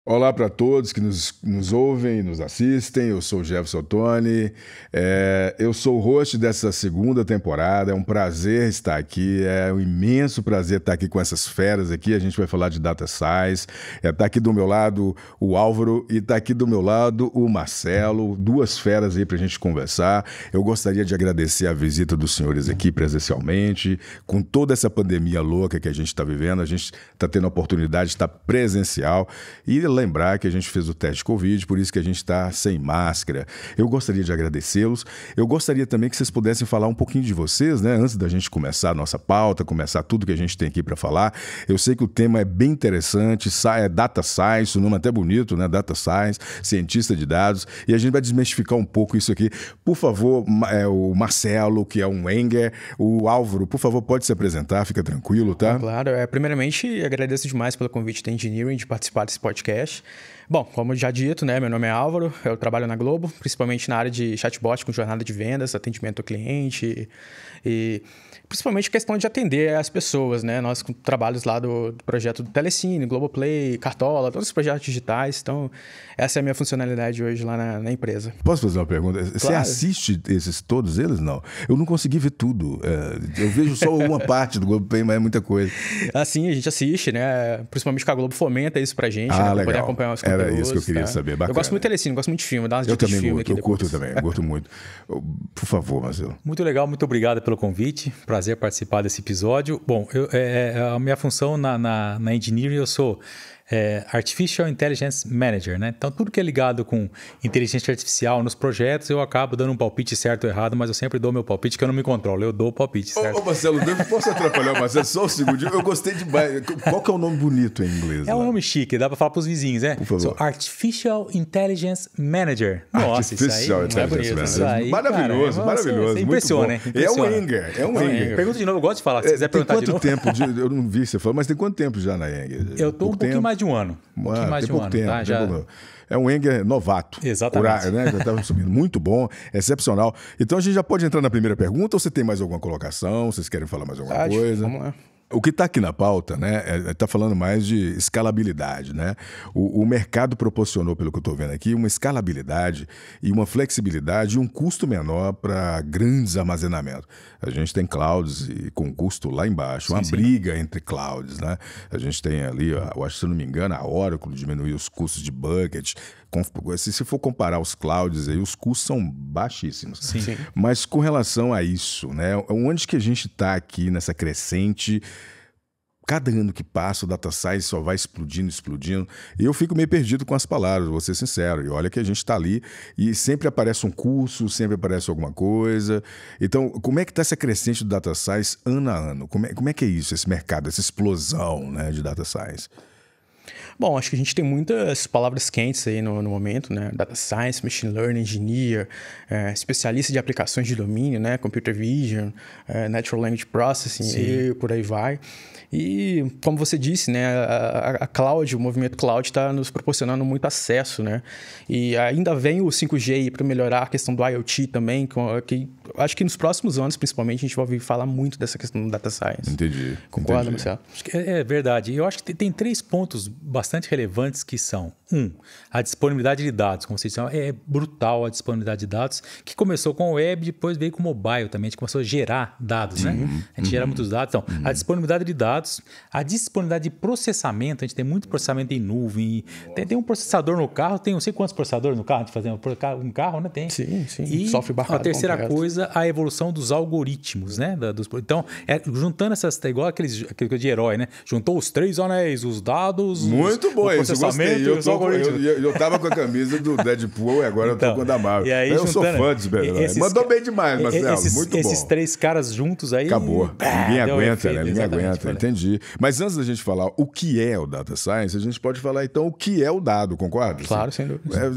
Olá para todos que nos ouvem, nos assistem. Eu sou o Jefferson Ottoni. Eu sou o host dessa segunda temporada. É um prazer estar aqui. É um imenso prazer estar aqui com essas feras aqui. A gente vai falar de Data Science. Está aqui do meu lado o Álvaro e está aqui do meu lado o Marcelo. Duas feras aí para a gente conversar. Eu gostaria de agradecer a visita dos senhores aqui presencialmente. Com toda essa pandemia louca que a gente está vivendo, a gente está tendo a oportunidade de estar presencial. E lembrar que a gente fez o teste de Covid, por isso que a gente está sem máscara. Eu gostaria de agradecê-los. Eu gostaria também que vocês pudessem falar um pouquinho de vocês, né? Antes da gente começar a nossa pauta, começar tudo que a gente tem aqui para falar. Eu sei que o tema é bem interessante, é Data Science, o nome é até bonito, né? Data Science, cientista de dados. E a gente vai desmistificar um pouco isso aqui. Por favor, o Marcelo, que é um Wenger, o Álvaro, por favor, pode se apresentar, fica tranquilo, tá? Claro. Primeiramente, agradeço demais pelo convite da Engineering de participar desse podcast. Bom, como já dito, né, meu nome é Álvaro, eu trabalho na Globo, principalmente na área de chatbot com jornada de vendas, atendimento ao cliente e principalmente questão de atender as pessoas, né? Nós com trabalhos lá do projeto do Telecine, Globoplay, Cartola, todos os projetos digitais. Então, essa é a minha funcionalidade hoje lá na empresa. Posso fazer uma pergunta? Claro. Você assiste todos eles? Não. Eu não consegui ver tudo. Eu vejo só uma parte do Globoplay, mas é muita coisa. Assim, a gente assiste, né? Principalmente que a Globo fomenta isso pra gente, né? Pra legal. Poder acompanhar os conteúdos. Era isso que eu queria saber. Bacana. Eu gosto muito de Telecine, gosto muito de filme, dá umas eu dicas também de filme curto, aqui eu curto também, eu curto muito. Por favor, Marcelo. Muito legal, muito obrigado pelo convite. Prazer participar desse episódio. Bom, a minha função na Engineering, eu sou Artificial Intelligence Manager, né? Então, tudo que é ligado com inteligência artificial nos projetos, eu acabo dando um palpite certo ou errado, mas eu sempre dou meu palpite, que eu não me controlo, eu dou o palpite certo. Ô Marcelo, posso atrapalhar o Marcelo só um segundinho? Eu gostei demais. Qual que é o nome bonito em inglês? É um nome chique, dá pra falar pros vizinhos, né? Por favor. So, Artificial Intelligence Manager. Nossa, Artificial isso aí, Intelligence Manager. Isso aí, maravilhoso, cara, maravilhoso. Impressiona, muito bom. É um Enger, é um Enger. Pergunta de novo, eu gosto de falar, se quiser perguntar de novo. Tem quanto tempo, eu não vi você falar, mas tem quanto tempo já na Enger? Eu tô um pouquinho mais de um ano. Mais de um ano, tempo, tá? É um Enger novato. Exatamente. Né? Já estava subindo. Muito bom, excepcional. Então a gente já pode entrar na primeira pergunta ou você tem mais alguma colocação? Vocês querem falar mais alguma coisa? Vamos lá. O que está aqui na pauta, né, está falando mais de escalabilidade, né? O mercado proporcionou, pelo que eu estou vendo aqui, uma escalabilidade e uma flexibilidade e um custo menor para grandes armazenamentos. A gente tem clouds com custo lá embaixo, uma briga entre clouds, né? A gente tem ali, eu acho, se eu não me engano, a Oracle diminuiu os custos de bucket. Se for comparar os clouds aí, os custos são baixíssimos. Sim. Mas com relação a isso, né, onde que a gente está aqui nessa crescente? Cada ano que passa, o Data Science só vai explodindo. E eu fico meio perdido com as palavras, vou ser sincero. E olha que a gente está ali e sempre aparece um curso, sempre aparece alguma coisa. Então, como é que está essa crescente do Data Science ano a ano? Como é que é isso, esse mercado, essa explosão, né, de Data Science? Bom, acho que a gente tem muitas palavras quentes aí no momento, né? Data Science, Machine Learning, Engineer, especialista de aplicações de domínio, né? Computer Vision, Natural Language Processing e por aí vai. E, como você disse, né, a cloud, o movimento cloud está nos proporcionando muito acesso, né? E ainda vem o 5G aí para melhorar a questão do IoT também, que acho que nos próximos anos, principalmente, a gente vai ouvir falar muito dessa questão do Data Science. Entendi. Concorda, Marcelo? Acho que é verdade. Eu acho que tem 3 pontos bastante relevantes que são: a disponibilidade de dados. Como vocês disseram, é brutal a disponibilidade de dados, que começou com o web, depois veio com o mobile também. A gente começou a gerar dados, né? A gente gera muitos dados. Então, a disponibilidade de dados, a disponibilidade de processamento. A gente tem muito processamento em nuvem. Tem um processador no carro, tem não sei quantos processadores no carro, de fazer um carro, né? Tem. Sim. E a terceira coisa, a evolução dos algoritmos, né? Então, juntando essas, igual aquele de herói, né? Juntou os 3 anéis, os dados, muito bom, o processamento e os algoritmos. Eu tava com a camisa do Deadpool e agora eu tô com a da Marvel. E aí, eu sou fã de super-herói. Mandou bem demais, Marcelo. Muito bom. Esses 3 caras juntos aí... Acabou. Ninguém aguenta, né? Ninguém aguenta. Olha. Entendi. Mas antes da gente falar o que é o Data Science, a gente pode falar então o que é o dado, concorda? Claro, sem dúvida.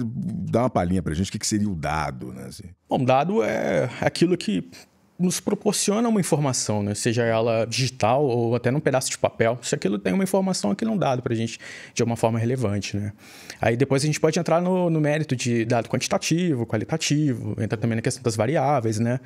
Dá uma palhinha pra gente, o que seria o dado, né? Assim. Bom, dado é aquilo que nos proporciona uma informação, né? Seja ela digital ou até num pedaço de papel. Se aquilo tem uma informação, aquilo é um dado para a gente de alguma forma relevante, né? Aí depois a gente pode entrar no mérito de dado quantitativo, qualitativo, entra também na questão das variáveis, né?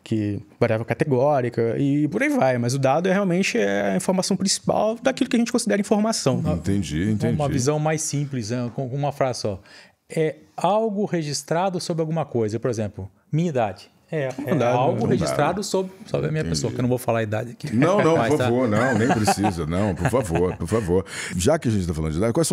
Que variável categórica e por aí vai. Mas o dado realmente é a informação principal daquilo que a gente considera informação. Entendi. Uma visão mais simples, né? Com uma frase só. É algo registrado sobre alguma coisa. Por exemplo, minha idade. É algo registrado sobre a minha pessoa, que eu não vou falar a idade aqui. Não, por favor, não, nem precisa. Não, por favor. Já que a gente está falando de idade, quais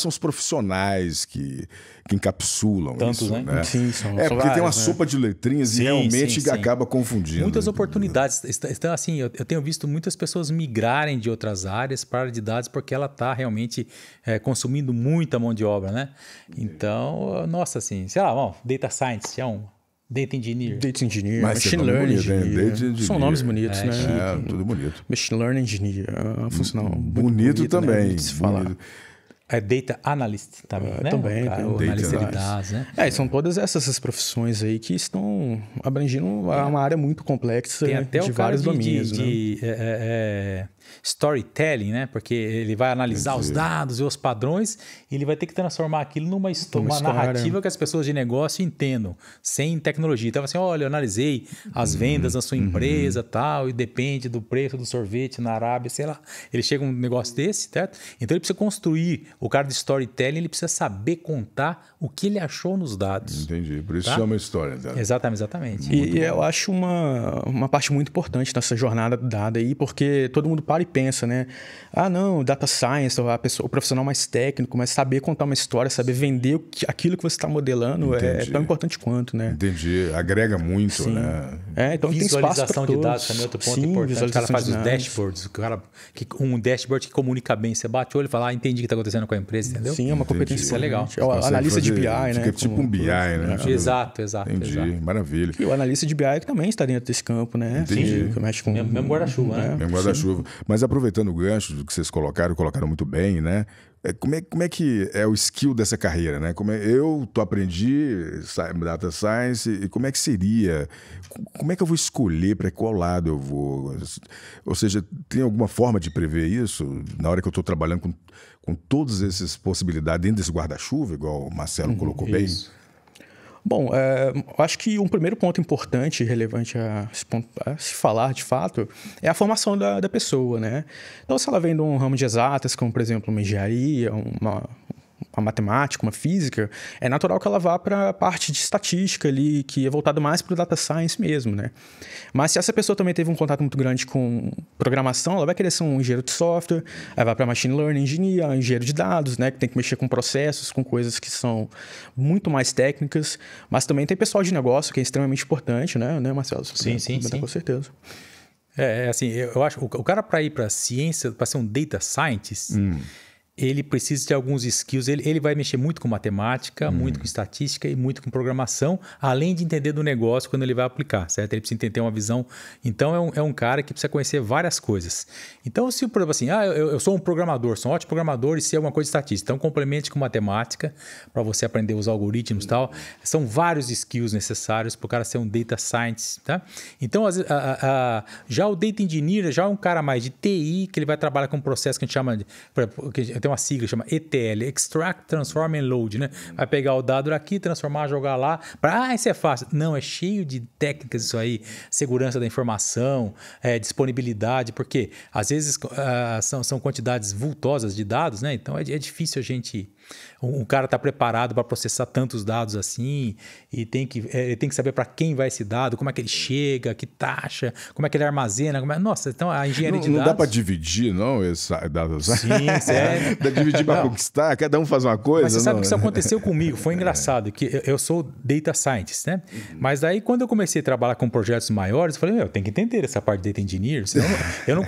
são os profissionais que encapsulam Tantos, isso? né? Sim, são porque vários, tem uma né? sopa de letrinhas e realmente acaba confundindo. Muitas oportunidades. Então, assim, eu tenho visto muitas pessoas migrarem de outras áreas para a área de dados porque ela está realmente consumindo muita mão de obra, né? Então, nossa, assim, sei lá, Data Science é um... Data Engineer. Machine Learning Engineer. São nomes bonitos, né? Tudo bonito. Machine Learning Engineer. É uma função bonito também. Né? De se falar. É Data Analyst também, né? Também. O analista de dados, né? São todas essas profissões aí que estão abrangindo uma área muito complexa de vários domínios. Storytelling, né? Porque ele vai analisar os dados e os padrões e ele vai ter que transformar aquilo numa narrativa que as pessoas de negócio entendam, sem tecnologia. Então, assim, olha, eu analisei as vendas da sua empresa tal, e depende do preço do sorvete na Arábia, sei lá. Ele chega um negócio desse, certo? Então, ele precisa construir. O cara de storytelling, ele precisa saber contar o que ele achou nos dados. Entendi. Por isso chama história. Tá? Exatamente. E eu acho uma parte muito importante nessa jornada dada aí, porque todo mundo para e pensa, né? Não, data science, o profissional mais técnico, mas saber contar uma história, saber vender aquilo que você está modelando é tão importante quanto, né? Entendi. Agrega muito, Sim. né? Então tem espaço para todos. Visualização de dados também é outro ponto importante. O cara faz os dashboards. Um dashboard que comunica bem. Você bate o olho e fala, entendi o que está acontecendo com a empresa, entendeu? Sim, é uma competência. Isso é legal. Analista de BI, né? Fica tipo um BI, né? Exato. Entendi, maravilha. E o analista de BI também está dentro desse campo, né? Entendi. Que mexe com... Mesmo guarda-chuva, né? Mesmo guarda-chuva. Mas aproveitando o gancho do que vocês colocaram muito bem, né? Como é que é o skill dessa carreira, né? Eu aprendi Data Science e como é que seria? Como é que eu vou escolher para qual lado eu vou? Ou seja, tem alguma forma de prever isso na hora que eu estou trabalhando com todas essas possibilidades dentro desse guarda-chuva, igual o Marcelo colocou bem? Bom, eu acho que um primeiro ponto importante e relevante a se falar de fato é a formação da pessoa, né? Então, se ela vem de um ramo de exatas, como por exemplo uma engenharia, uma matemática, uma física, é natural que ela vá para a parte de estatística ali, que é voltado mais para o data science mesmo, né? Mas se essa pessoa também teve um contato muito grande com programação, ela vai querer ser um engenheiro de software, aí vai para machine learning engineer, engenheiro de dados, né? Que tem que mexer com processos, com coisas que são muito mais técnicas, mas também tem pessoal de negócio, que é extremamente importante, né, Marcelo? Sim. Com certeza. Assim, eu acho o cara para ir para ciência, para ser um data scientist, ele precisa de alguns skills. Ele vai mexer muito com matemática, muito com estatística e muito com programação, além de entender do negócio quando ele vai aplicar, certo? Ele precisa ter uma visão. Então, é um cara que precisa conhecer várias coisas. Então, se, por exemplo, assim, eu sou um programador, sou um ótimo programador e sei alguma coisa de estatística. Então, complemente com matemática para você aprender os algoritmos e tal. São vários skills necessários para o cara ser um data scientist, tá? Então, já o data engineer já é um cara mais de TI, que ele vai trabalhar com um processo que a gente chama de... Tem uma sigla que chama ETL, Extract, Transform and Load, né? Vai pegar o dado aqui, transformar, jogar lá. Isso é fácil. Não, é cheio de técnicas isso aí. Segurança da informação, disponibilidade, porque às vezes são quantidades vultosas de dados, né? Então é difícil a gente... Um cara está preparado para processar tantos dados assim e tem que saber para quem vai esse dado, como é que ele chega, que taxa, como é que ele armazena. Nossa, então a engenharia de dados... Não dá para dividir, não, esses dados? Sim, sério. Dá para dividir para conquistar, cada um faz uma coisa. Mas você sabe que isso aconteceu comigo, foi engraçado, que eu sou data scientist, né? Mas daí quando eu comecei a trabalhar com projetos maiores, eu falei, eu tenho que entender essa parte de data engineer, senão eu não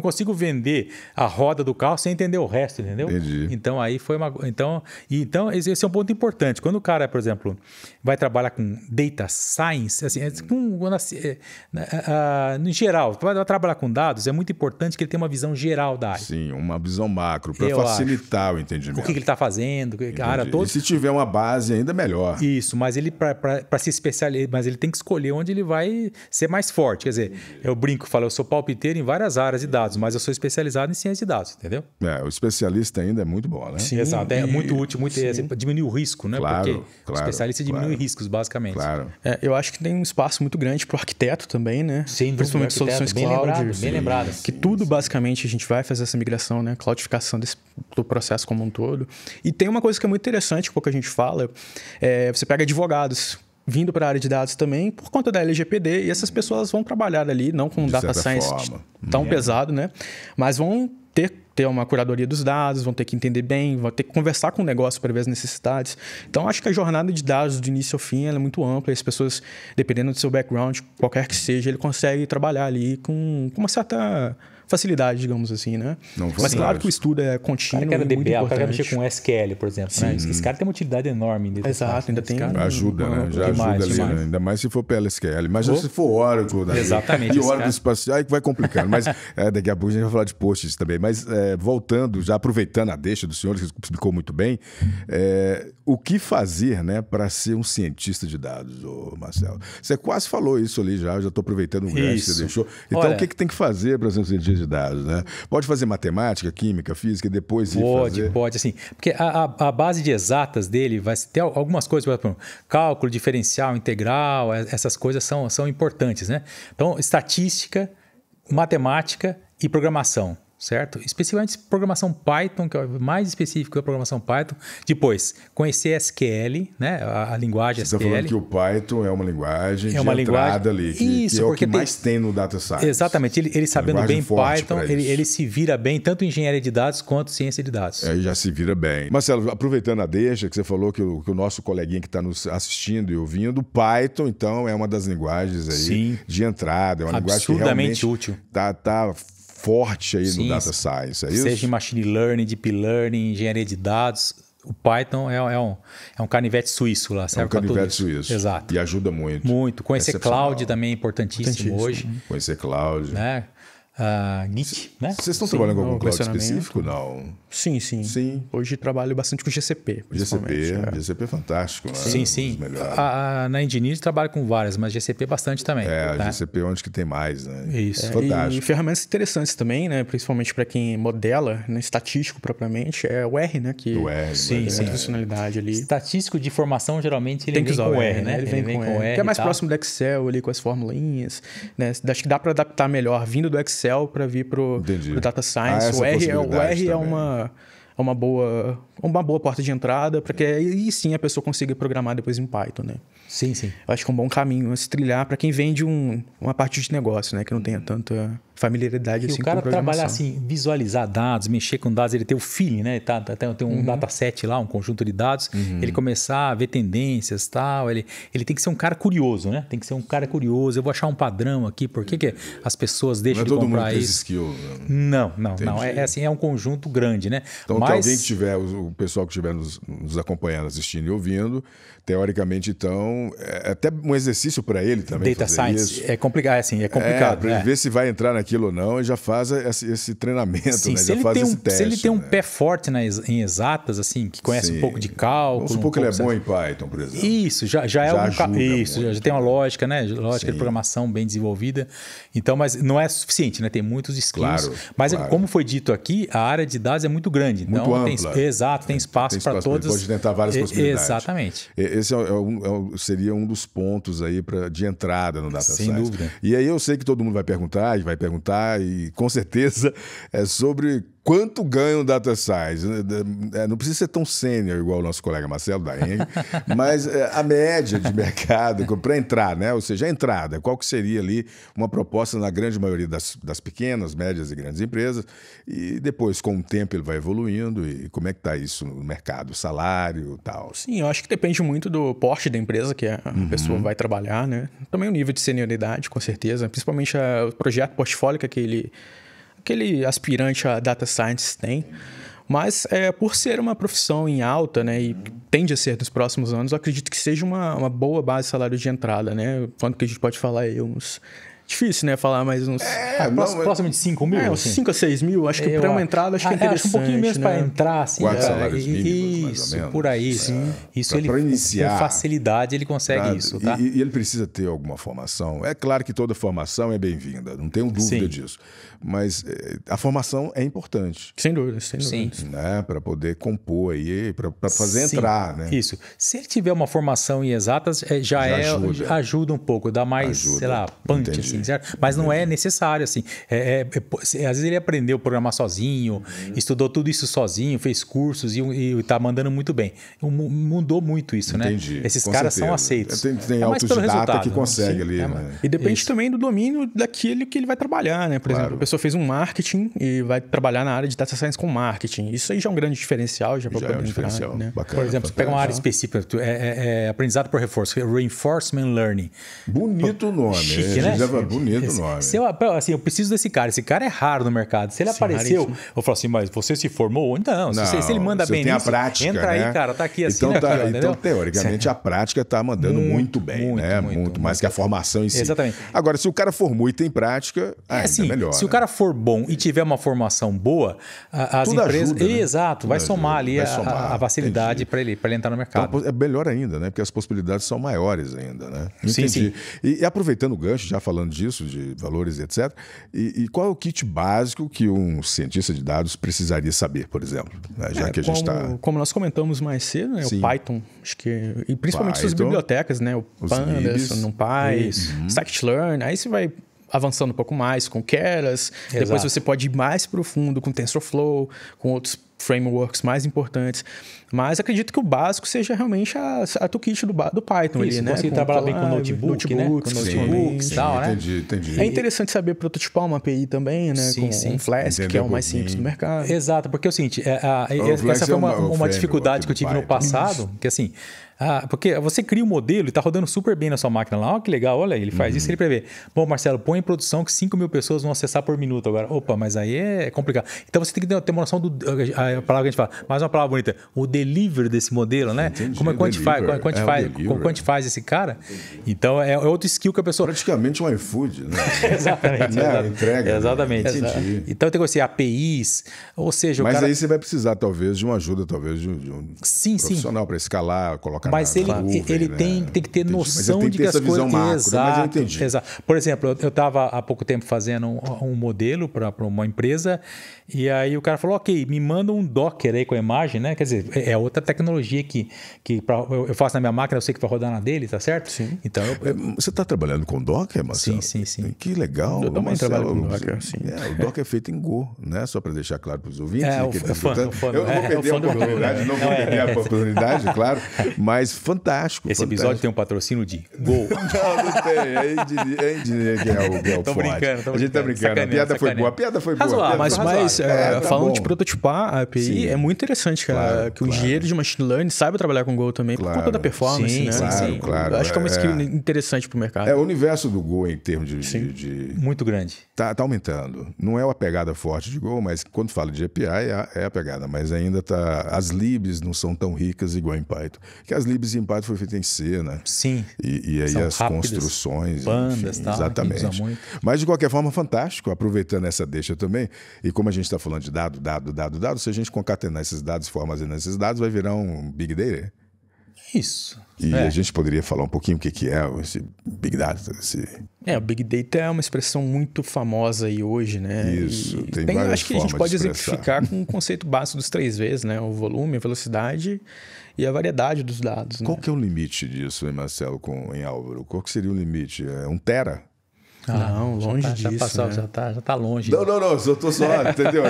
consigo vender a roda do carro sem entender o resto, entendeu? Entendi. Então aí foi uma... Então, esse é um ponto importante. Quando o cara, por exemplo, vai trabalhar com data science, assim, no geral, vai trabalhar com dados, é muito importante que ele tenha uma visão geral da área. Sim, uma visão macro, para facilitar o entendimento. O que ele está fazendo, a área toda. E se tiver uma base, ainda melhor. Isso, mas ele, para se especializar, mas ele tem que escolher onde ele vai ser mais forte. Quer dizer, eu brinco, falo, eu sou palpiteiro em várias áreas de dados, mas eu sou especializado em ciência de dados, entendeu? O especialista ainda é muito bom, né? Sim, exato. É muito útil, diminui o risco, né? Claro, porque o especialista diminui riscos, basicamente. Claro. Eu acho que tem um espaço muito grande para o arquiteto também, né? Sem dúvida, principalmente soluções cloud. Bem lembrado. Que tudo, basicamente, a gente vai fazer essa migração, né? Cloudificação do processo como um todo. E tem uma coisa que é muito interessante, que pouco a gente fala, você pega advogados vindo para a área de dados também, por conta da LGPD, e essas pessoas vão trabalhar ali, não com data science tão pesado, né? Mas vão ter uma curadoria dos dados, vão ter que entender bem, vão ter que conversar com o negócio para ver as necessidades. Então, acho que a jornada de dados do início ao fim ela é muito ampla, e as pessoas, dependendo do seu background, qualquer que seja, ele consegue trabalhar ali com uma certa facilidade, digamos assim, né? Mas claro que o estudo é contínuo. O cara quer DBA, o cara quer mexer com SQL, por exemplo. Né? Esse cara tem uma utilidade enorme. Exato, ainda tem... Ajuda, né? Já ajuda ali, né? Ainda mais se for PLSQL. Imagina se for Oracle. Né? Exatamente. E Oracle espacial, aí que vai complicando. Mas daqui a pouco a gente vai falar de posts também. Mas voltando, já aproveitando a deixa do senhor, que explicou muito bem, o que fazer, né, para ser um cientista de dados, Marcelo? Você quase falou isso ali já estou aproveitando o gancho que você deixou. Então, olha, o que tem que fazer para ser um cientista de dados, né? Pode fazer matemática, química, física e depois ir fazer? Pode, assim. Porque a base de exatas dele vai ter algumas coisas, por exemplo, cálculo diferencial, integral, essas coisas são importantes, né? Então, estatística, matemática e programação. Certo? Especificamente programação Python, que é o mais específico da programação Python. Depois, conhecer SQL, né? A linguagem SQL. Você está falando que o Python é uma linguagem de entrada ali, que é o que mais tem no Data Science. Exatamente. Ele sabendo bem Python, ele se vira bem, tanto em engenharia de dados quanto ciência de dados. Aí já se vira bem. Marcelo, aproveitando a deixa, que você falou que o nosso coleguinha que está nos assistindo e ouvindo, Python, então, é uma das linguagens aí de entrada. É uma linguagem que realmente útil. Tá forte aí no Data Science, é isso? Seja em Machine Learning, Deep Learning, engenharia de dados, o Python é um canivete suíço lá, serve para tudo. É um canivete suíço. Exato. E ajuda muito. Muito. Conhecer cloud também é importantíssimo hoje. Conhecer cloud. Né? Git, né? Vocês estão trabalhando com algum cloud específico? Não. Sim. Hoje trabalho bastante com GCP. GCP é fantástico, né? Sim. Na Engineering trabalho com várias, mas GCP bastante também. GCP é onde que tem mais, né? Isso. Fantástico. E ferramentas interessantes também, né? Principalmente para quem modela, né? Estatístico propriamente, é o R, né? Que o R. Sim. Funcionalidade ali. Estatístico de formação, geralmente, ele vem com o R, né? Ele vem com R. Que é mais próximo do Excel ali, com as formulinhas. Né? Acho que dá para adaptar melhor vindo do Excel para vir para o Data Science. O R é uma boa porta de entrada para que aí sim a pessoa consiga programar depois em Python, né? Sim. Eu acho que é um bom caminho a se trilhar para quem vem de uma parte de negócio, né? Que não tenha tanta familiaridade assim com programação. O cara trabalhar assim, visualizar dados, mexer com dados, ele ter o feeling, né? Tem um dataset lá, um conjunto de dados, ele começar a ver tendências e tal. Ele tem que ser um cara curioso, né? Tem que ser um cara curioso. Eu vou achar um padrão aqui, por que as pessoas deixam de comprar isso? Skill, né? Não. É um conjunto grande, né? Então, alguém que tiver, o pessoal que estiver nos acompanhando, assistindo e ouvindo, teoricamente, então, é até um exercício para ele também. Data Science isso. É complicado. Para ver se vai entrar naquilo ou não, e já faz esse treinamento, sim, né? Já faz esse teste. Se ele tem um pé forte em exatas, assim, que conhece um pouco de cálculo. Vamos supor que ele é bom em Python, por exemplo. Isso, já tem uma lógica, né? Lógica de programação bem desenvolvida. Então, mas não é suficiente, né? Tem muitos skills. Mas como foi dito aqui, a área de dados é muito grande. Então, muito ampla. Tem espaço para todos. Pode tentar várias possibilidades. Exatamente. Esse seria um dos pontos aí de entrada no Data Science. Sem dúvida. E aí eu sei que todo mundo vai perguntar, e com certeza é sobre quanto ganha um Data Science. Não precisa ser tão sênior igual o nosso colega Marcelo da Eng, mas a média de mercado para entrar, né? Ou seja, a entrada, qual que seria ali uma proposta na grande maioria das pequenas, médias e grandes empresas, e depois, com o tempo, ele vai evoluindo, e como é que está isso no mercado? Salário e tal? Sim, eu acho que depende muito do porte da empresa que a pessoa vai trabalhar, né? Também o nível de senioridade, com certeza, principalmente o projeto portfólio que aquele aspirante a Data Science tem. Mas por ser uma profissão em alta, né, e tende a ser nos próximos anos, eu acredito que seja uma boa base de salário de entrada, né? Quanto que a gente pode falar aí? Difícil, né? Falar mais uns... próximo de 5 mil? Uns 5 a 6 mil. Acho que para uma entrada, acho que é interessante. Acho um pouquinho menos, né? Para entrar, assim. 4 salários mínimos, mais ou menos. Por aí. Sim. Isso ele, iniciar, com facilidade, ele consegue isso, tá? E ele precisa ter alguma formação. É claro que toda formação é bem-vinda, não tenho dúvida disso. Mas a formação é importante. Sem dúvida, sem dúvida. Sim. Né? Para poder compor aí, para fazer entrar, né? Isso. Se ele tiver uma formação em exatas, já ajuda um pouco, dá mais, sei lá, punch, assim, certo? Mas não é necessário, assim. Às vezes ele aprendeu a programar sozinho, estudou tudo isso sozinho, fez cursos e tá mandando muito bem. Mudou muito isso, né? Esses caras são aceitos. Tem autodidata que consegue ali, né? E depende também do domínio daquilo que ele vai trabalhar, né? Por exemplo, a pessoa fez um marketing e vai trabalhar na área de data science com marketing. Isso aí já é um grande diferencial, já é um diferencial, né? Bacana, por exemplo, você pega uma área específica, aprendizado por reforço, reinforcement learning. Bonito o nome, chique, né? Bonito o nome. Eu preciso desse cara. Esse cara é raro no mercado. Se ele apareceu, raríssimo. Eu falo assim, mas você se formou? Não, se ele manda bem nisso, a prática, entra aí, cara, tá aqui assim. Então, teoricamente, a prática tá mandando muito bem, né? Muito mais que a formação em si. Exatamente. Agora, se o cara formou e tem prática, ainda melhor. Se o cara for bom e tiver uma formação boa, as tudo empresas... ajuda, né? Exato, vai somar ali a facilidade para ele entrar no mercado. Então, é melhor ainda, né? Porque as possibilidades são maiores ainda, né? Entendi. Sim. E aproveitando o gancho, já falando disso, de valores, etc. E qual é o kit básico que um cientista de dados precisaria saber, por exemplo? Né? Já que a gente está... Como nós comentamos mais cedo, né? O Python, acho que... E principalmente Python, suas bibliotecas, né? O Pandas, o NumPy, Scikit-learn. Aí você vai avançando um pouco mais com Keras. Exato. Depois você pode ir mais profundo com TensorFlow, com outros frameworks mais importantes. Mas acredito que o básico seja realmente a toolkit do Python. Isso, ali, né? Você trabalhar bem com notebooks, né? Com notebooks e tal, né? Entendi. É interessante saber prototipar uma API também, né? Com um Flask, que é o mais simples do mercado. Exato, porque é o seguinte, essa foi uma dificuldade que eu tive no passado, que assim... porque você cria um modelo e está rodando super bem na sua máquina lá. Olha que legal, olha, ele faz isso, ele prevê. Bom, Marcelo, põe em produção que 5 mil pessoas vão acessar por minuto agora. Opa, mas aí é complicado. Então você tem que ter uma noção a palavra que a gente fala, mais uma palavra bonita, o delivery desse modelo, né? Como quantifaz esse cara. Então é outro skill que a pessoa... Praticamente um iFood, né? Exatamente. Entrega. Exatamente. Então tem que ser APIs, ou seja... Mas aí você vai precisar talvez de uma ajuda, talvez de um profissional para escalar, colocar mas ele tem que ter noção de que as coisas... Mas eu entendi. Exato. Por exemplo, eu estava há pouco tempo fazendo um modelo para uma empresa e aí o cara falou, ok, me manda um Docker aí com a imagem, né? Quer dizer, é outra tecnologia que eu faço na minha máquina, eu sei que vai rodar na dele, tá certo? Sim. Então, você está trabalhando com Docker, Marcelo? Sim. Que legal. Eu também trabalho com Docker, sim. O Docker é feito em Go, né? Só para deixar claro para os ouvintes. Eu não vou perder a oportunidade, claro. Mas fantástico. Esse episódio tem um patrocínio de Go. Não tem. É engenheiro que é o Tô forte. brincando. A gente tá brincando. A piada foi boa. Razoável, mas falando de prototipar a API, é muito interessante, cara, que o engenheiro de machine learning saiba trabalhar com Go também, por conta da performance, né? Claro. Acho que é uma skill interessante pro mercado. O universo do Go em termos de muito grande. Tá aumentando. Não é uma pegada forte de Go, mas quando fala de API é a pegada. Mas ainda as libs não são tão ricas igual em Python. Porque as libs em Python foi feita em C, né? Sim. E aí as construções. Bandas, tal. Exatamente. Mas de qualquer forma, fantástico. Aproveitando essa deixa também. E como a gente está falando de dado, se a gente concatenar esses dados, for armazenar esses dados, vai virar um Big Data. Isso. E a gente poderia falar um pouquinho o que é esse Big Data? O Big Data é uma expressão muito famosa aí hoje, né? Isso, tem várias acho que a gente pode exemplificar com um conceito básico dos 3 Vs, né? O volume, a velocidade e a variedade dos dados. Qual que é o limite disso, hein, Marcelo, em Álvaro? Qual que seria o limite? É 1 tera? Não, longe disso. Né? Já tá longe. Não, eu tô só, entendeu?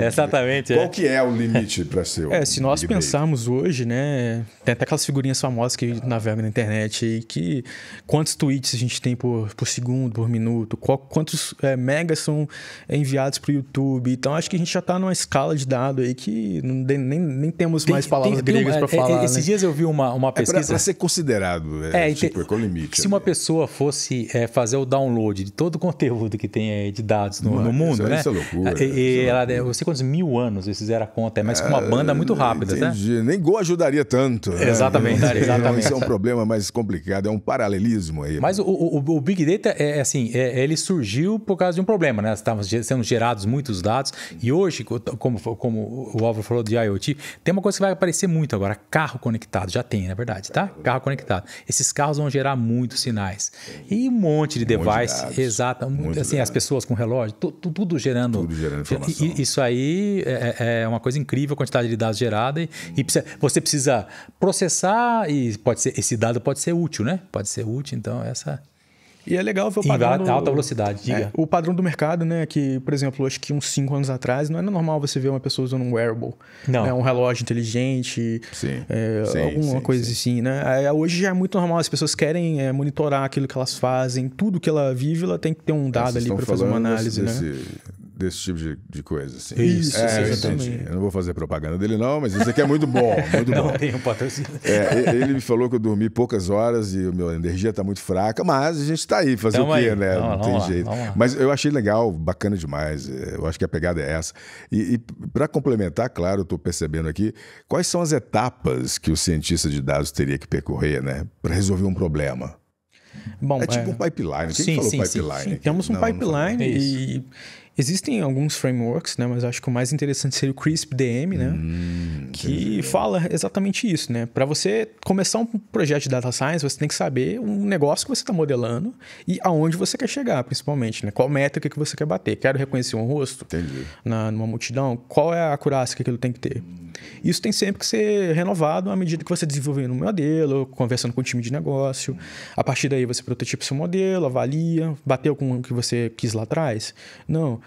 Exatamente. Qual que é o limite para ser se nós pensarmos hoje, né? Tem até aquelas figurinhas famosas que navegam na internet aí, que quantos tweets a gente tem por segundo, por minuto, quantos megas são enviados para o YouTube. Então, acho que a gente já está numa escala de dado aí que nem temos mais palavras gregas para falar. Esses dias eu vi uma pesquisa... Para ser considerado, qual o limite? Se uma pessoa fosse fazer o download download de todo o conteúdo que tem aí de dados no mundo, né? Isso é loucura. Eu não sei quantos 1000 anos eles fizeram a conta, mas com uma banda muito rápida, entendi. tá? Nem Go ajudaria tanto. Né? Exatamente. Isso é um problema mais complicado, é um paralelismo aí. Mas o Big Data, ele surgiu por causa de um problema, né? Estavam sendo gerados muitos dados e hoje, como o Álvaro falou de IoT, tem uma coisa que vai aparecer muito agora, carro conectado. Já tem, na verdade, tá? Carro conectado. Esses carros vão gerar muitos sinais. E um monte de device, exato. Assim, as pessoas com relógio, tudo gerando. Tudo gerando informação. Isso aí é uma coisa incrível, a quantidade de dados gerada. E você precisa processar e esse dado pode ser útil, né? Pode ser útil, então essa... E é legal ver o padrão em alta velocidade, diga. O padrão do mercado, né? Que, por exemplo, acho que uns 5 anos atrás não era normal você ver uma pessoa usando um wearable. Não. Né, um relógio inteligente, alguma coisa assim, né? Hoje já é muito normal, as pessoas querem monitorar aquilo que elas fazem, tudo que ela vive, ela tem que ter um dado ali para fazer uma análise, né? Desse tipo de coisa, assim. Isso, exatamente. Eu não vou fazer propaganda dele não, mas isso aqui é muito bom, muito bom. Não tem um patrocínio. Ele me falou que eu dormi poucas horas e a minha energia está muito fraca, mas a gente está aí, fazer o quê, né? Não tem jeito. Mas eu achei legal, bacana demais, eu acho que a pegada é essa. E para complementar, claro, eu estou percebendo aqui, quais são as etapas que o cientista de dados teria que percorrer, né? Para resolver um problema? Bom, tipo um pipeline. Quem falou pipeline? Sim. Temos um pipeline e existem alguns frameworks, né? Mas acho que o mais interessante seria o CRISP-DM, né? Que fala exatamente isso, né? Para você começar um projeto de data science, você tem que saber um negócio que você está modelando e aonde você quer chegar, principalmente, né? Qual métrica que você quer bater? Quero reconhecer um rosto numa multidão? Qual é a acurácia que aquilo tem que ter? Isso tem sempre que ser renovado à medida que você desenvolver um modelo, conversando com o time de negócio. A partir daí você prototipa seu modelo, avalia, bateu com o que você quis lá atrás? Não.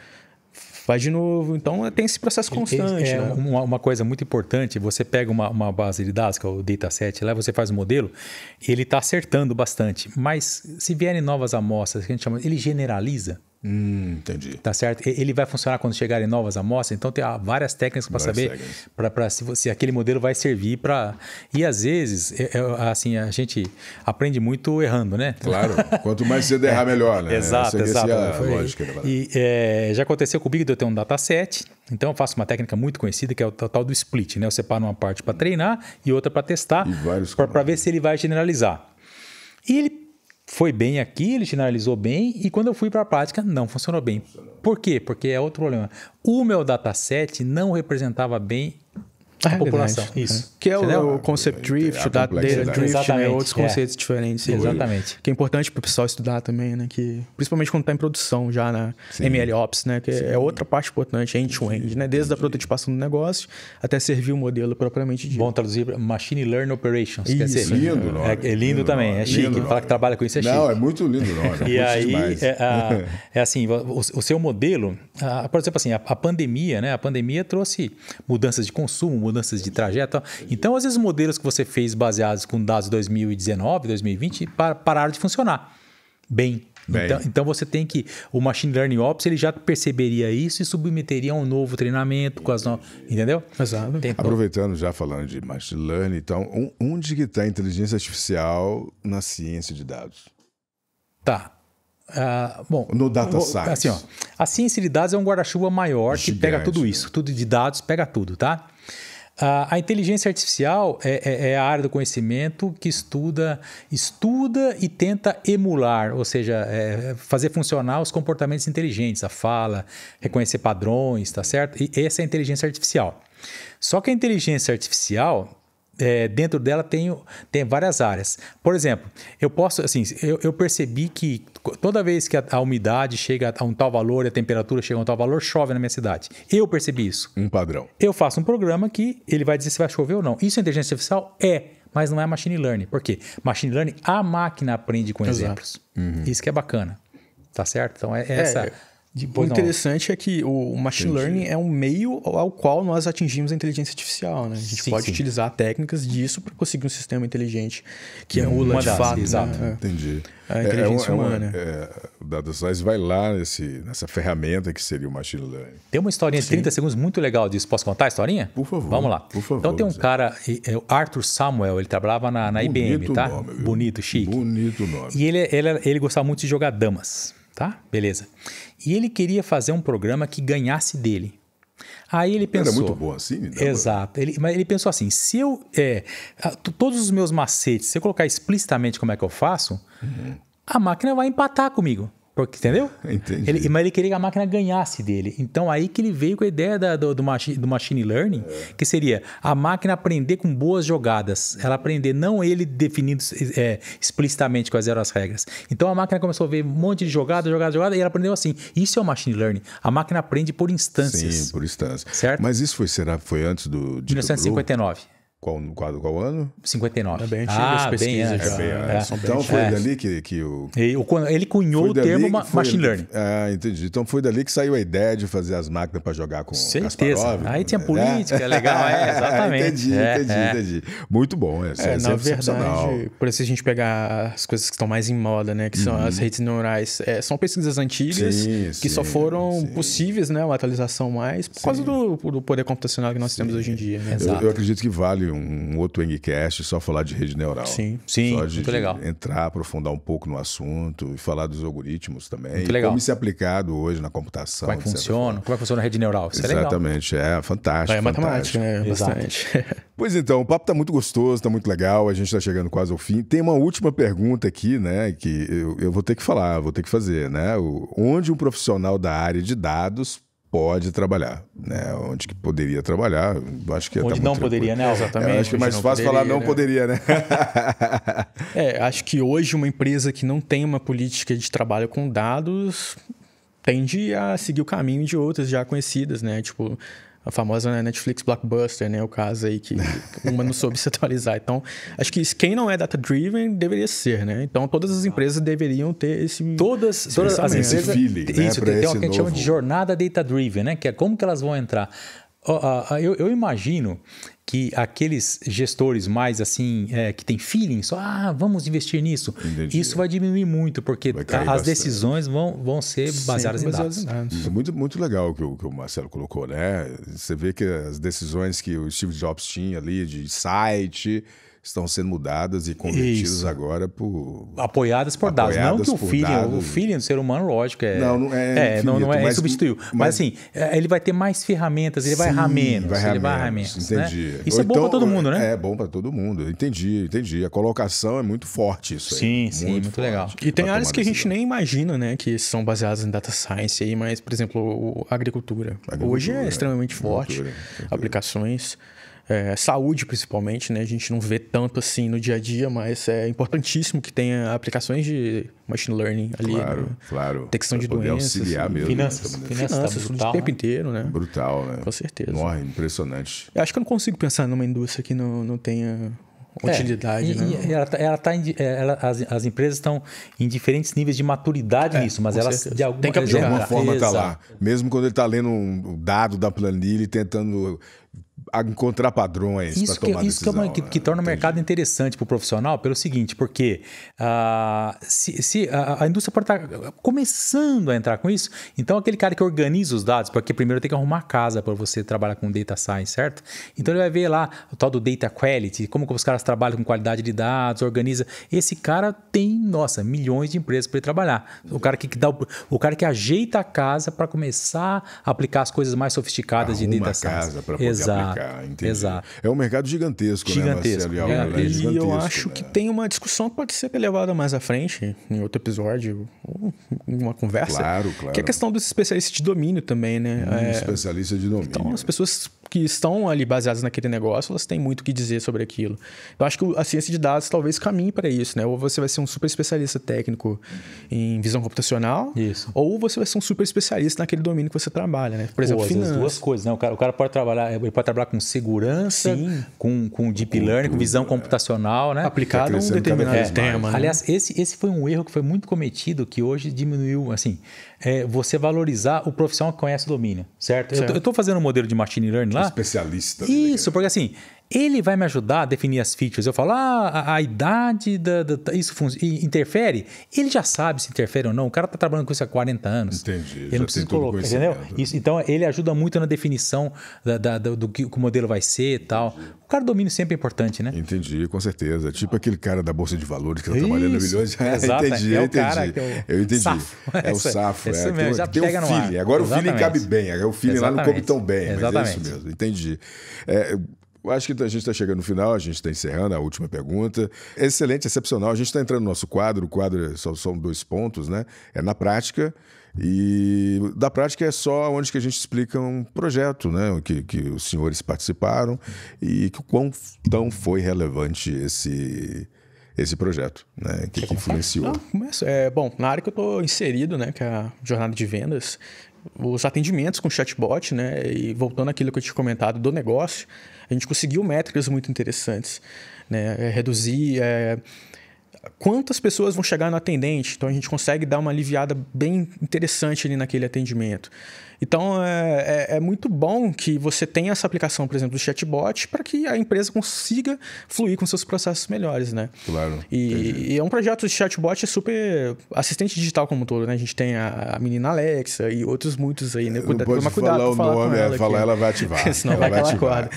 Faz de novo. Então tem esse processo constante. Né? Uma coisa muito importante, você pega uma base de dados, que é o dataset, lá você faz o modelo, ele está acertando bastante. Mas se vierem novas amostras, que a gente chama, ele generaliza. Entendi. Tá certo? Ele vai funcionar quando chegarem novas amostras, então tem várias técnicas para saber se aquele modelo vai servir para... E às vezes, assim, a gente aprende muito errando, né? Claro, quanto mais você errar, melhor, né? Exato. A lógica da e já aconteceu comigo de eu ter um dataset, então eu faço uma técnica muito conhecida que é o tal do split, né? Eu separo uma parte para treinar e outra para testar, para ver se ele vai generalizar. E ele foi bem aqui, ele generalizou bem e quando eu fui para a prática não funcionou bem. Por quê? Porque é outro problema. O meu dataset não representava bem a população. Isso. Que é o concept drift, o data drift, né? Outros conceitos diferentes. Exatamente. Que é importante para o pessoal estudar também, né? Que, principalmente quando está em produção já na MLOps, né? Que é outra parte importante, end-to-end, né? Desde a prototipação do negócio até servir o modelo propriamente dito. Bom traduzir para Machine Learning Operations. Isso. Quer dizer, lindo nome. É lindo também, é chique. Falar que trabalha com isso é chique. Não, é muito lindo o nome. E aí, é assim, o seu modelo, por exemplo assim, a pandemia, né? A pandemia trouxe mudanças de consumo, mudanças de trajeto. Então, às vezes, os modelos que você fez baseados com dados de 2019, 2020, pararam de funcionar bem. Então, você tem que... O Machine Learning Ops, ele já perceberia isso e submeteria a um novo treinamento com as novas... Entendeu? Exato. Aproveitando, já falando de Machine Learning, então, onde que está a inteligência artificial na ciência de dados? Tá. Bom, no data science. Assim, ó, a ciência de dados é um guarda-chuva maior que pega tudo isso. Tudo de dados, pega tudo, tá? A inteligência artificial é a área do conhecimento que estuda e tenta emular, ou seja, fazer funcionar os comportamentos inteligentes, a fala, reconhecer padrões, tá certo? E essa é a inteligência artificial. Só que a inteligência artificial, dentro dela tem várias áreas. Por exemplo, eu percebi que toda vez que a umidade chega a um tal valor e a temperatura chega a um tal valor, chove na minha cidade. Eu percebi isso. Um padrão. Eu faço um programa que ele vai dizer se vai chover ou não. Isso é inteligência artificial? Mas não é machine learning. Por quê? Machine learning, a máquina aprende com exemplos. Isso que é bacana. Tá certo? Então, essa... O interessante é que o machine learning é um meio ao qual nós atingimos a inteligência artificial, né? A gente pode utilizar técnicas disso para conseguir um sistema inteligente que emula de fato. Exato. Né? Entendi. A inteligência humana. O Data Science vai lá nessa ferramenta que seria o machine learning. Tem uma historinha de 30 segundos muito legal disso. Posso contar a historinha? Por favor. Vamos lá. Por favor, então tem um cara, o Arthur Samuel, ele trabalhava na IBM, tá? Nome, bonito, chique. Bonito nome. E ele gostava muito de jogar damas. tá? Beleza. E ele queria fazer um programa que ganhasse dele. Aí ele pensou... Era muito bom assim? Exato. Mas ele pensou assim, se eu... todos os meus macetes, se eu colocar explicitamente como é que eu faço, a máquina vai empatar comigo. Porque, entendeu? Entendi. Mas ele queria que a máquina ganhasse dele. Então, aí que ele veio com a ideia do machine learning, que seria a máquina aprender com boas jogadas. Ela aprender, não ele definindo explicitamente quais eram as regras. Então, a máquina começou a ver um monte de jogada, e ela aprendeu assim. Isso é o machine learning. A máquina aprende por instâncias. Sim, por instâncias. Certo? Mas isso foi antes do... 1959. Qual ano? 59. É bem antigo essa pesquisa. Bem antes. Bem antes. Então foi dali que o... Ele cunhou o termo machine learning. Entendi. Então foi dali que saiu a ideia de fazer as máquinas para jogar com certeza. Kasparov. Aí tinha política, legal, exatamente. Entendi. Muito bom. Na verdade, por isso a gente pegar as coisas que estão mais em moda, né? Que são as redes neurais. São pesquisas antigas que só foram possíveis, né? Uma atualização mais por causa do poder computacional que nós temos hoje em dia. Né? Eu acredito que vale um outro Engcast só falar de rede neural. Sim, só muito legal. Entrar, aprofundar um pouco no assunto e falar dos algoritmos também. Muito legal. Como isso é aplicado hoje na computação. Como é que funciona? Como é que funciona a rede neural? Isso exatamente, é fantástico. É matemática, né? Bastante. Pois então, o papo tá muito gostoso, tá muito legal, a gente tá chegando quase ao fim. Tem uma última pergunta aqui, né, que eu vou ter que falar, vou ter que fazer, né? Onde um profissional da área de dados pode trabalhar, né? Onde que poderia trabalhar, acho que onde não poderia, né? Exatamente. Acho que é mais fácil falar não poderia, né? Acho que hoje uma empresa que não tem uma política de trabalho com dados tende a seguir o caminho de outras já conhecidas, né? Tipo, a famosa Netflix Blockbuster, né? O caso aí que uma não soube se atualizar. Então, acho que quem não é data-driven deveria ser, né? Então, todas as empresas deveriam ter esse... Todas as empresas... Esse feeling, né? Isso, tem o que a gente chama de jornada data-driven, né? Que é como que elas vão entrar. Eu imagino que aqueles gestores mais assim, que tem feeling, vamos investir nisso. Entendi. Isso vai diminuir muito, porque as decisões vão ser baseadas em dados. Muito, muito legal o que o Marcelo colocou, né? Você vê que as decisões que o Steve Jobs tinha ali de site estão sendo mudadas e convertidas agora por... Apoiadas por dados. Não que o feeling do ser humano, lógico, não é substituiu. Mas assim, ele vai ter mais ferramentas, ele vai errar menos. Entendi. Né? Isso é bom para todo mundo, né? É bom para todo mundo. Entendi. A colocação é muito forte isso aí. Sim, muito legal. E tem áreas que a gente nem imagina, né? Que são baseadas em data science aí, mas, por exemplo, a agricultura. Hoje é extremamente forte. Aplicações... saúde, principalmente, né? A gente não vê tanto assim no dia a dia, mas é importantíssimo que tenha aplicações de machine learning ali. Claro. Detecção de doenças. Auxiliar mesmo. Finanças o tempo inteiro, né? Brutal, né? Com certeza. Impressionante. Eu acho que eu não consigo pensar numa indústria que não tenha utilidade, né? As empresas estão em diferentes níveis de maturidade nisso, mas elas certeza. de alguma forma tá lá. Mesmo quando ele está lendo um dado da planilha e tentando encontrar padrões para tomar decisão. Isso que torna o mercado interessante para o profissional pelo seguinte, porque se a indústria pode estar começando a entrar com isso, então aquele cara que organiza os dados, porque primeiro tem que arrumar a casa para você trabalhar com data science, certo? Então ele vai ver lá o tal do data quality, como que os caras trabalham com qualidade de dados, organiza. Esse cara tem, milhões de empresas para ele trabalhar. O cara que ajeita a casa para começar a aplicar as coisas mais sofisticadas de data science. Casa para poder aplicar. Entendi. Exato. É um mercado gigantesco, né, Marcelo? E eu acho que tem uma discussão que pode ser levada mais à frente, em outro episódio, em uma conversa. Claro. Que é a questão dos especialistas de domínio também, né? Especialista de domínio. Então, as pessoas que estão ali baseadas naquele negócio, elas têm muito o que dizer sobre aquilo. Então, acho que a ciência de dados talvez caminhe para isso, né? Ou você vai ser um super especialista técnico em visão computacional, ou você vai ser um super especialista naquele domínio que você trabalha, né? Por exemplo, finanças. As duas coisas, né? O cara pode trabalhar com segurança, com deep learning, com visão computacional, né? Aplicado a um determinado tema. Né? Aliás, esse foi um erro que foi muito cometido, que hoje diminuiu, assim, você valorizar o profissional que conhece o domínio, certo? Eu estou fazendo um modelo de machine learning lá. Especialista. Isso, porque assim, ele vai me ajudar a definir as features. Eu falo, a idade isso interfere? Ele já sabe se interfere ou não. O cara está trabalhando com isso há 40 anos. Entendi. Ele não precisa colocar, entendeu? Então, ele ajuda muito na definição do que o modelo vai ser e tal. O cara domínio sempre é importante, né? Entendi, com certeza. Tipo aquele cara da Bolsa de Valores que está trabalhando milhões. Exato, entendi, o entendi. cara que eu entendi. Safo. É o safo. Isso mesmo, já tem pega um no ar. feeling. Agora Exatamente. O feeling cabe bem. Agora o feeling lá não coube tão bem. Exatamente. Mas é isso mesmo. Entendi. Eu acho que a gente está chegando no final, a gente está encerrando a última pergunta. Excelente, excepcional. A gente está entrando no nosso quadro. O quadro são 2 pontos, né? É na prática. E da prática é só onde que a gente explica um projeto, né? Que os senhores participaram e que o quão tão foi relevante esse projeto, né? Que influenciou. Começo. Bom, na área que eu estou inserido, né? Que é a jornada de vendas, os atendimentos com chatbot, né? E voltando àquilo que eu tinha comentado do negócio, a gente conseguiu métricas muito interessantes, né? Reduzir quantas pessoas vão chegar no atendente. Então, a gente consegue dar uma aliviada bem interessante ali naquele atendimento. Então, é muito bom que você tenha essa aplicação, por exemplo, do chatbot, para que a empresa consiga fluir com seus processos melhores, né? Claro. E é um projeto de chatbot super assistente digital como um todo, né? A gente tem a menina Alexa e outros muitos aí, né? Toma cuidado para falar o nome, ela vai ativar. Senão vai que ela acorda.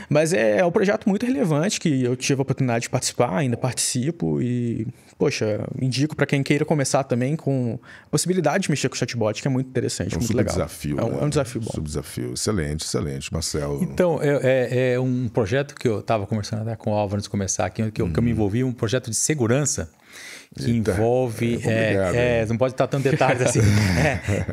Mas é um projeto muito relevante que eu tive a oportunidade de participar, ainda participo e... Poxa, indico para quem queira começar também com a possibilidade de mexer com o chatbot, que é muito interessante, muito legal. Desafio, é um desafio bom. Desafio. Excelente, Marcelo. Então, é um projeto que eu estava conversando até com o Álvaro antes de começar aqui, que eu me envolvi, um projeto de segurança que envolve... não pode estar tanto detalhes assim.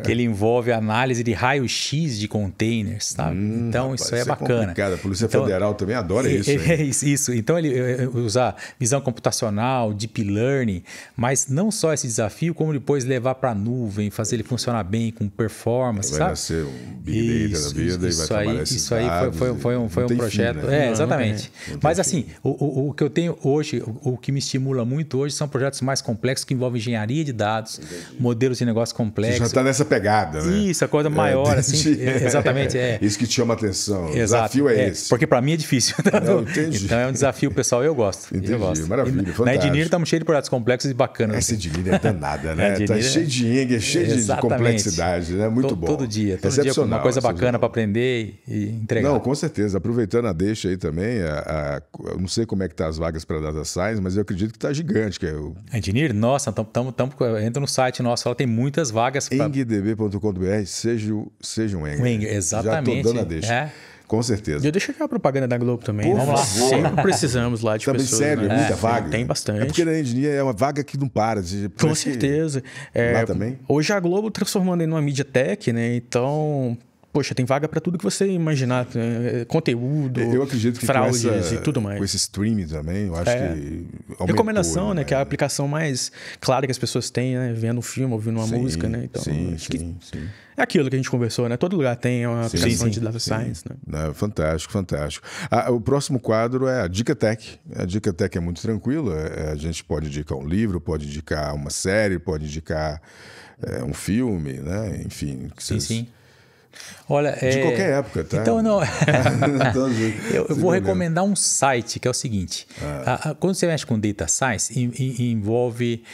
Que ele envolve análise de raio-x de containers, sabe? Então, rapaz, isso é bacana. A Polícia Federal também adora isso. Isso. Então, ele usar visão computacional, deep learning, mas não só esse desafio, como depois levar para a nuvem, fazer ele funcionar bem, com performance, vai nascer um Big Data da vida e vai trabalhar esses dados. Foi um projeto... Fim, né? Exatamente. Mas assim, o que eu tenho hoje, o que me estimula muito hoje são projetos mais complexos que envolvem engenharia de dados, modelos de negócio complexos. Você já está nessa pegada, né? Isso, a coisa maior, assim. Exatamente. Isso que te chama a atenção. O desafio é esse. Porque para mim é difícil. Entendi. Então é um desafio, pessoal, eu gosto. Entendi, eu gosto. Maravilha, fantástico. Na Engineer estamos cheios de projetos complexos e bacanas. Essa Engineer é danada, né? Está cheio de engenharia, cheio de complexidade, né? Muito bom. Todo dia com uma coisa bacana para aprender e entregar. Não, com certeza. Aproveitando a deixa aí também, eu não sei como é que tá as vagas para Data Science, mas eu acredito que está gigante. A Engineer, nossa, entra no site nosso, ela tem muitas vagas. engdb.com.br, seja um Enger. Exatamente. Já estou dando a deixa. Com certeza. Eu deixo aqui a propaganda da Globo também. Vamos lá. Sempre precisamos lá de também pessoas. Sério, né? muita vaga. Tem bastante. É porque na engenharia é uma vaga que não para. Com certeza. Lá também? Hoje a Globo transformando em uma mídia tech, né? Então... Poxa, tem vaga para tudo que você imaginar. Conteúdo, eu acredito que fraudes e tudo mais. Com esse streaming também, eu acho que aumentou. Recomendação, né? Que é a aplicação mais clara que as pessoas têm, né? Vendo um filme, ouvindo uma música, né? Então, sim. É aquilo que a gente conversou, né? Todo lugar tem uma aplicação de Data Science, né? Não, fantástico. O próximo quadro é a Dica Tech. A Dica Tech é muito tranquila. A gente pode indicar um livro, pode indicar uma série, pode indicar um filme, né? Enfim. Sim. Olha, de qualquer época, tá? Então, não. eu vou recomendar um site que é o seguinte: quando você mexe com data science, envolve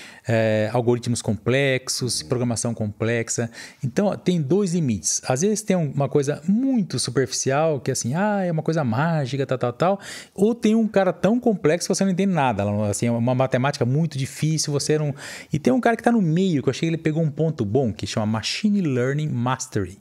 algoritmos complexos, programação complexa. Então, tem 2 limites. Às vezes tem uma coisa muito superficial, que é assim, é uma coisa mágica, tal. Ou tem um cara tão complexo que você não entende nada. Assim, é uma matemática muito difícil, você não... E tem um cara que está no meio, que eu achei que ele pegou um ponto bom, que chama Machine Learning Mastery.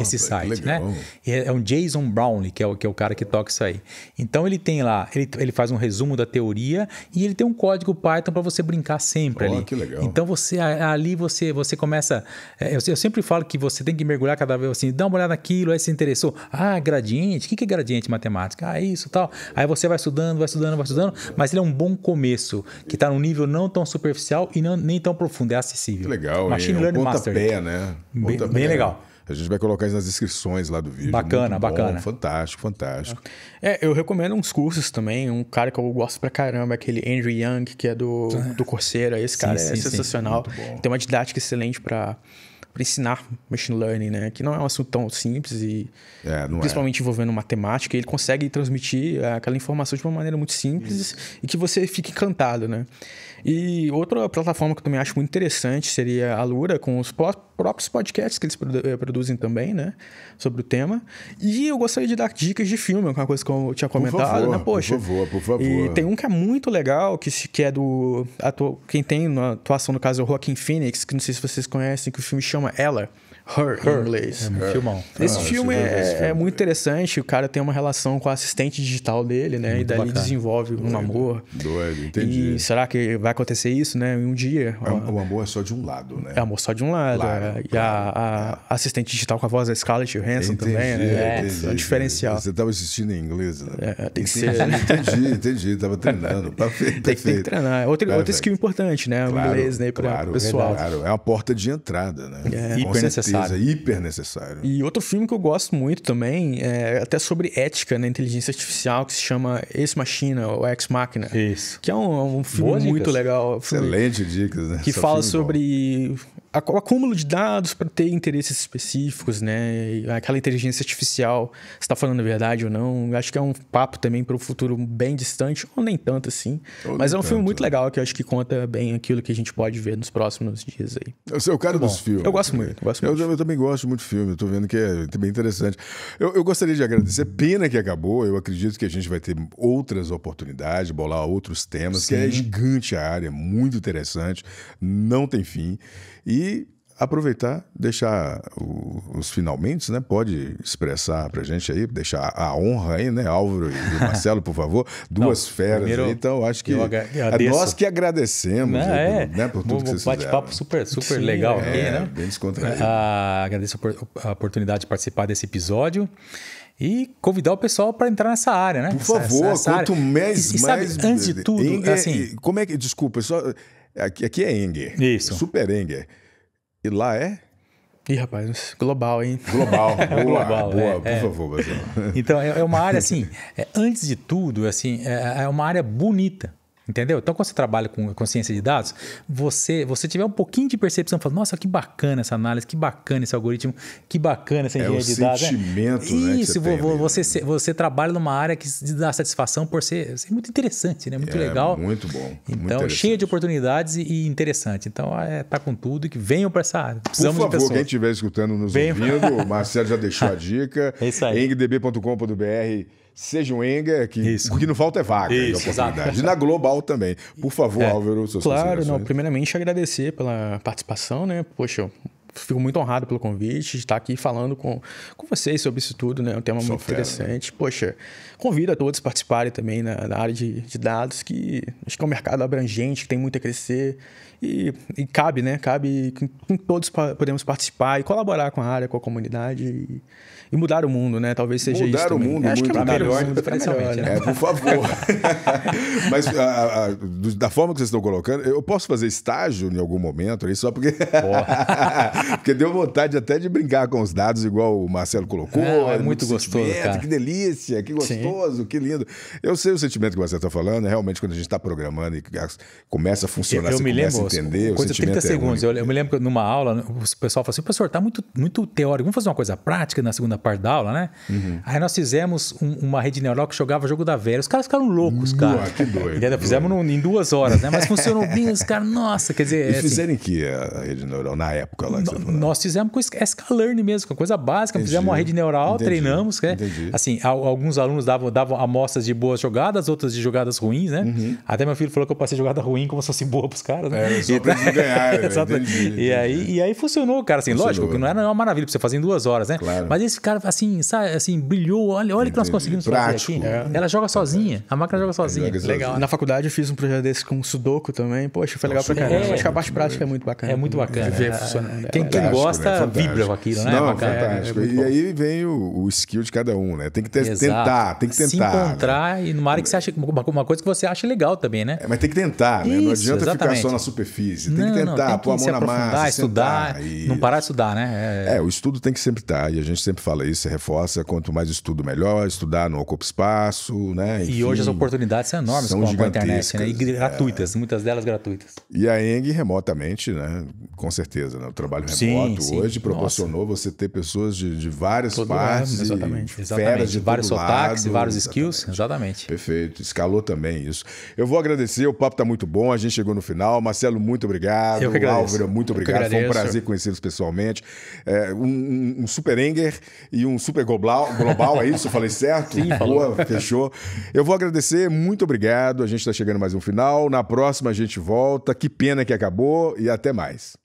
Esse site, né? É um Jason Brownlee, que é o cara que toca isso aí. Então ele tem lá, ele faz um resumo da teoria e ele tem um código Python para você brincar sempre ali. Que legal. Então você começa. Eu sempre falo que você tem que mergulhar cada vez assim, dá uma olhada naquilo, aí se interessou. Gradiente, o que é gradiente em matemática? Isso tal. Aí você vai estudando, mas ele é um bom começo, que está num nível não tão superficial e nem tão profundo, é acessível. Que legal, Machine Learning Mastery. Né? Bem legal. A gente vai colocar isso nas descrições lá do vídeo. Bacana. Fantástico. Eu recomendo uns cursos também. Um cara que eu gosto pra caramba, aquele Andrew Young, que é do Coursera. Esse cara é sensacional. Tem uma didática excelente para ensinar machine learning, né? Que não é um assunto tão simples e principalmente envolvendo matemática, ele consegue transmitir aquela informação de uma maneira muito simples e que você fica encantado, né? E outra plataforma que eu também acho muito interessante seria a Alura, com os próprios podcasts que eles produzem também, né? Sobre o tema. E eu gostaria de dar dicas de filme, que é uma coisa que eu tinha comentado, por favor, né? Poxa, por favor. E tem um que é muito legal, que é do... Quem tem na atuação, no caso, é o Joaquin Phoenix, que não sei se vocês conhecem, que o filme chama Ela. Her, em inglês. Filmão. Esse filme é muito interessante. O cara tem uma relação com a assistente digital dele, né? Muito e dali bacana. Desenvolve um amor. Doido, entendi. E será que vai acontecer isso, né? Em um dia. O amor é só de um lado, né? É amor só de um lado. Claro, e a assistente digital com a voz da Scarlett Johansson também, né? É um diferencial. Você estava assistindo em inglês, né? Tem que ser. Entendi. Tava treinando. Tem que treinar. Outra skill importante, né? O inglês, né? Para o pessoal. Claro, é uma porta de entrada, né? Hiper necessário. Hiper necessário. E outro filme que eu gosto muito também é até sobre ética na inteligência artificial, que se chama Ex Machina, ou Ex Machina. Isso. Que é um filme Boas muito dicas. legal. Excelente dicas, né? Que fala sobre o acúmulo de dados para ter interesses específicos, né? E aquela inteligência artificial, se está falando a verdade ou não. Eu acho que é um papo também para o futuro bem distante, ou nem tanto assim. Mas é um filme muito legal, que eu acho que conta bem aquilo que a gente pode ver nos próximos dias aí. Você é o cara dos filmes. Eu gosto muito. Eu também gosto muito de filme. Eu tô vendo que é bem interessante. Eu gostaria de agradecer. Pena que acabou. Eu acredito que a gente vai ter outras oportunidades, bolar outros temas, que é gigante a área, muito interessante. Não tem fim. E aproveitar, deixar os finalmente, né? Pode expressar pra gente aí, deixar a honra aí, né? Álvaro e Marcelo, por favor. Duas feras aí. Então, acho que nós que agradecemos né, por tudo que vocês fizeram. Bate-papo super legal aqui, né? Bem descontraído. Agradeço a oportunidade de participar desse episódio. E convidar o pessoal para entrar nessa área, né? Por favor, quanto mais... Sabe, antes de tudo, assim... Como é que... Desculpa, aqui é Enger. Isso. Super Enger. E lá é? Ih, rapaz, global, hein? Global. Global, boa, por favor, Marcelo. Então, é uma área, assim... antes de tudo, assim, é uma área bonita. Entendeu? Então, quando você trabalha com ciência de dados, você tiver um pouquinho de percepção, fala, nossa, que bacana essa análise, que bacana esse algoritmo, que bacana essa engenharia de dados. Sentimento, né? Isso, você trabalha numa área que dá satisfação por ser muito interessante, né? Muito legal. Muito bom. Então, cheia de oportunidades e interessante. Então, tá com tudo e que venham para essa área. Precisamos por favor, de pessoas. Quem estiver escutando, nos ouvindo, o Marcelo já deixou a dica. É isso aí. engdb.com.br. Seja um Enger, o que não falta é vaga de oportunidade. Exato. E na Global também. Por favor, Álvaro, suas considerações. Primeiramente agradecer pela participação, né? Poxa, eu fico muito honrado pelo convite de estar aqui falando com vocês sobre isso tudo, né? É um tema muito interessante. Poxa, convido a todos a participarem também na área de dados, que acho que é um mercado abrangente, que tem muito a crescer e cabe, né? Cabe que todos podemos participar e colaborar com a área, com a comunidade e mudar o mundo, né? Talvez seja isso também. Mudar o mundo acho muito que é melhor, preferencialmente, né? Por favor. Mas da forma que vocês estão colocando, eu posso fazer estágio em algum momento aí, só porque... porque deu vontade até de brincar com os dados, igual o Marcelo colocou. É muito gostoso, cara. Que delícia, que gostoso, que lindo. Eu sei o sentimento que você está falando, realmente quando a gente está programando e começa a funcionar, você começa a entender. Coisa de 30 segundos. Eu me lembro que numa aula, o pessoal falou assim, professor, tá muito teórico, vamos fazer uma coisa prática na segunda parte da aula, né? Aí nós fizemos uma rede neural que jogava jogo da velha. Os caras ficaram loucos, cara. Que doido. Entendeu? Fizemos em 2 horas, né? Mas funcionou bem, os caras, nossa, quer dizer... E fizeram em que a rede neural, na época lá? Nós fizemos com Scalearn mesmo, com coisa básica. Fizemos uma rede neural, treinamos. Assim, alguns alunos davam amostras de boas jogadas, outras de jogadas ruins, né? Até meu filho falou que eu passei jogada ruim como se fosse boa pros caras, né? Só pra eles ganharem. Entendi. E aí funcionou, cara. Assim, lógico que não era uma maravilha pra você fazer em 2 horas, né? Claro. Mas eles ficaram assim, sabe, assim, brilhou. Olha o que nós conseguimos fazer aqui. Ela joga sozinha. A máquina joga sozinha. Legal. Na faculdade eu fiz um projeto desse com Sudoku também. Poxa, foi legal pra caramba. Acho que a parte prática é muito bacana. É muito bacana. Ver funcionando. Quem gosta, vibra com aquilo, né? Não, fantástico. E aí vem o skill de cada um, né? Tem que tentar. Se encontrar, né? E numa área que você acha, uma coisa que você acha legal também, né? Mas tem que tentar, né? Não adianta ficar só na superfície. Tem que tentar, pôr a mão na massa, estudar, não parar de estudar, né? O estudo tem que sempre estar, e a gente sempre fala isso, reforça, quanto mais estudo, melhor. Estudar não ocupa espaço, né? Enfim, e hoje as oportunidades são enormes com a internet, né? E gratuitas, muitas delas gratuitas. E a Eng remotamente, né? Com certeza, né? O trabalho trabalho remoto Sim, hoje proporcionou você ter pessoas de várias partes, exatamente. feras de vários todo sotaques, lado. vários skills, exatamente. Perfeito, escalou também isso. Eu vou agradecer, o papo está muito bom, a gente chegou no final. Marcelo, muito obrigado. Eu que agradeço. Álvaro, muito obrigado. Foi um prazer conhecê-los pessoalmente. Um super Enger e um super global, é isso? Eu falei certo? Sim, falou. Boa, fechou. Eu vou agradecer, muito obrigado. A gente está chegando mais um final. Na próxima a gente volta. Que pena que acabou e até mais.